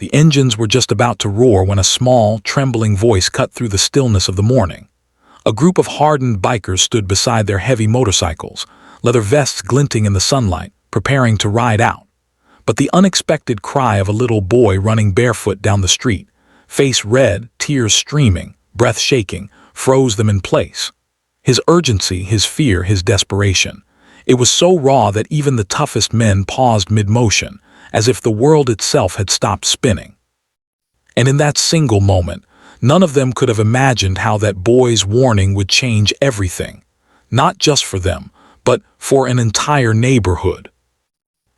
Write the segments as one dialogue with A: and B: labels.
A: The engines were just about to roar when a small, trembling voice cut through the stillness of the morning. A group of hardened bikers stood beside their heavy motorcycles, leather vests glinting in the sunlight, preparing to ride out. But the unexpected cry of a little boy running barefoot down the street, face red, tears streaming, breath shaking, froze them in place. His urgency, his fear, his desperation. It was so raw that even the toughest men paused mid-motion, as if the world itself had stopped spinning. And in that single moment, none of them could have imagined how that boy's warning would change everything, not just for them, but for an entire neighborhood.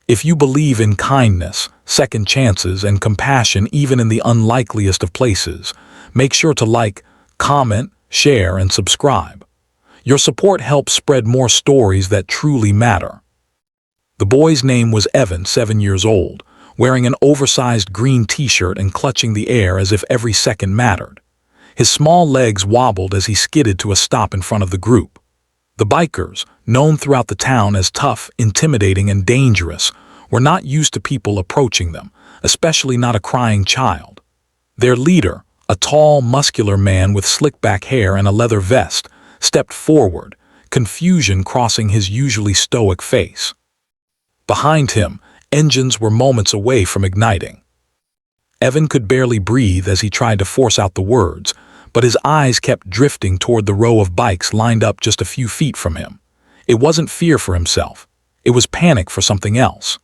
A: If you believe in kindness, second chances, and compassion even in the unlikeliest of places, make sure to like, comment, share, and subscribe. Your support helps spread more stories that truly matter. The boy's name was Evan, 7 years old, wearing an oversized green t-shirt and clutching the air as if every second mattered. His small legs wobbled as he skidded to a stop in front of the group. The bikers, known throughout the town as tough, intimidating, and dangerous, were not used to people approaching them, especially not a crying child. Their leader, a tall, muscular man with slick-back hair and a leather vest, stepped forward, confusion crossing his usually stoic face. Behind him, engines were moments away from igniting. Evan could barely breathe as he tried to force out the words, but his eyes kept drifting toward the row of bikes lined up just a few feet from him. It wasn't fear for himself. It was panic for something else.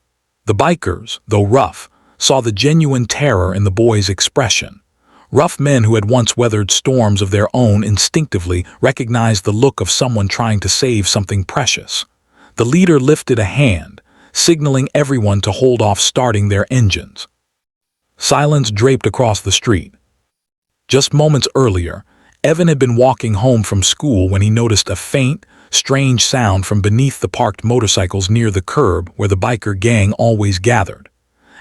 A: The bikers, though rough, saw the genuine terror in the boy's expression. Rough men who had once weathered storms of their own instinctively recognized the look of someone trying to save something precious. The leader lifted a hand, signaling everyone to hold off starting their engines. Silence draped across the street. Just moments earlier, Evan had been walking home from school when he noticed a faint, strange sound from beneath the parked motorcycles near the curb where the biker gang always gathered.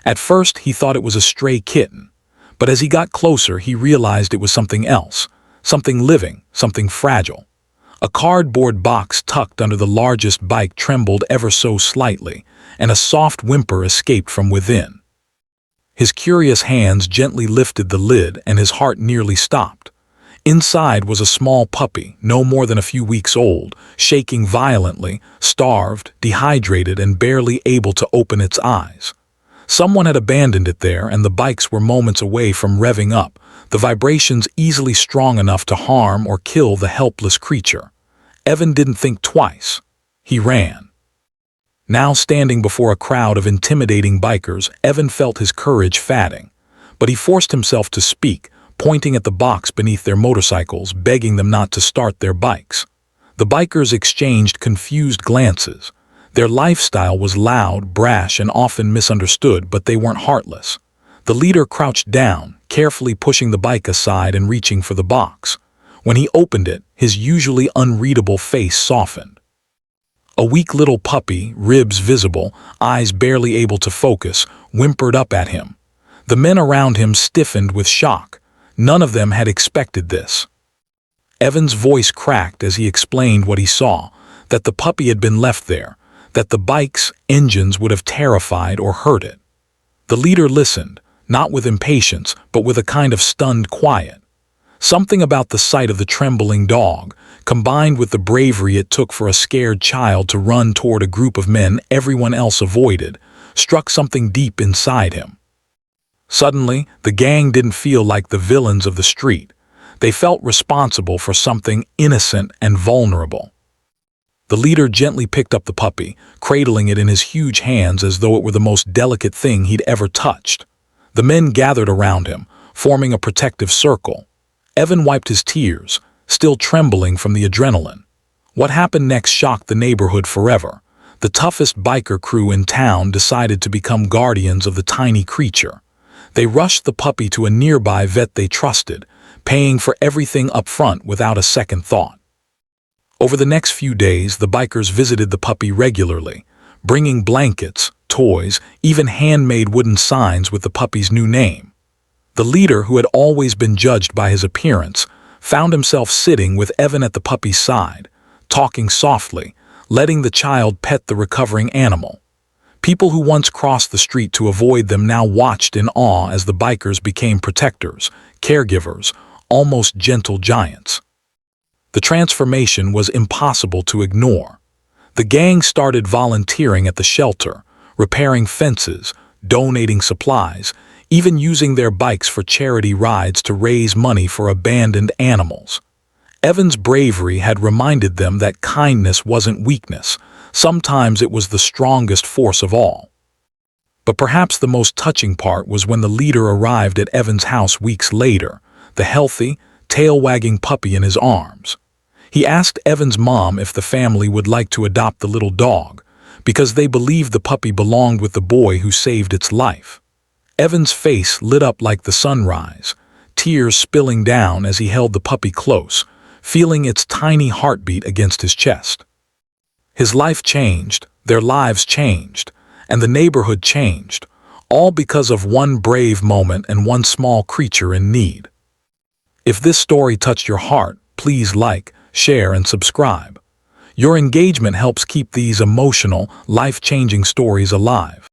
A: At first, he thought it was a stray kitten, but as he got closer, he realized it was something else, something living, something fragile. A cardboard box tucked under the largest bike trembled ever so slightly, and a soft whimper escaped from within. His curious hands gently lifted the lid, and his heart nearly stopped. Inside was a small puppy, no more than a few weeks old, shaking violently, starved, dehydrated, and barely able to open its eyes. Someone had abandoned it there, and the bikes were moments away from revving up, the vibrations easily strong enough to harm or kill the helpless creature. Evan didn't think twice. He ran. Now standing before a crowd of intimidating bikers, Evan felt his courage fading. But he forced himself to speak, pointing at the box beneath their motorcycles, begging them not to start their bikes. The bikers exchanged confused glances. Their lifestyle was loud, brash, and often misunderstood, but they weren't heartless. The leader crouched down, carefully pushing the bike aside and reaching for the box. When he opened it, his usually unreadable face softened. A weak little puppy, ribs visible, eyes barely able to focus, whimpered up at him. The men around him stiffened with shock. None of them had expected this. Evan's voice cracked as he explained what he saw, that the puppy had been left there, that the bike's engines would have terrified or hurt it. The leader listened, not with impatience, but with a kind of stunned quiet. Something about the sight of the trembling dog, combined with the bravery it took for a scared child to run toward a group of men everyone else avoided, struck something deep inside him. Suddenly, the gang didn't feel like the villains of the street. They felt responsible for something innocent and vulnerable. The leader gently picked up the puppy, cradling it in his huge hands as though it were the most delicate thing he'd ever touched. The men gathered around him, forming a protective circle. Evan wiped his tears, still trembling from the adrenaline. What happened next shocked the neighborhood forever. The toughest biker crew in town decided to become guardians of the tiny creature. They rushed the puppy to a nearby vet they trusted, paying for everything up front without a second thought. Over the next few days, the bikers visited the puppy regularly, bringing blankets, toys, even handmade wooden signs with the puppy's new name. The leader, who had always been judged by his appearance, found himself sitting with Evan at the puppy's side, talking softly, letting the child pet the recovering animal. People who once crossed the street to avoid them now watched in awe as the bikers became protectors, caregivers, almost gentle giants. The transformation was impossible to ignore. The gang started volunteering at the shelter, repairing fences, donating supplies, even using their bikes for charity rides to raise money for abandoned animals. Evan's bravery had reminded them that kindness wasn't weakness. Sometimes it was the strongest force of all. But perhaps the most touching part was when the leader arrived at Evan's house weeks later, the healthy, tail-wagging puppy in his arms. He asked Evan's mom if the family would like to adopt the little dog, because they believed the puppy belonged with the boy who saved its life. Evan's face lit up like the sunrise, tears spilling down as he held the puppy close, feeling its tiny heartbeat against his chest. His life changed, their lives changed, and the neighborhood changed, all because of one brave moment and one small creature in need. If this story touched your heart, please like, share, and subscribe. Your engagement helps keep these emotional, life-changing stories alive.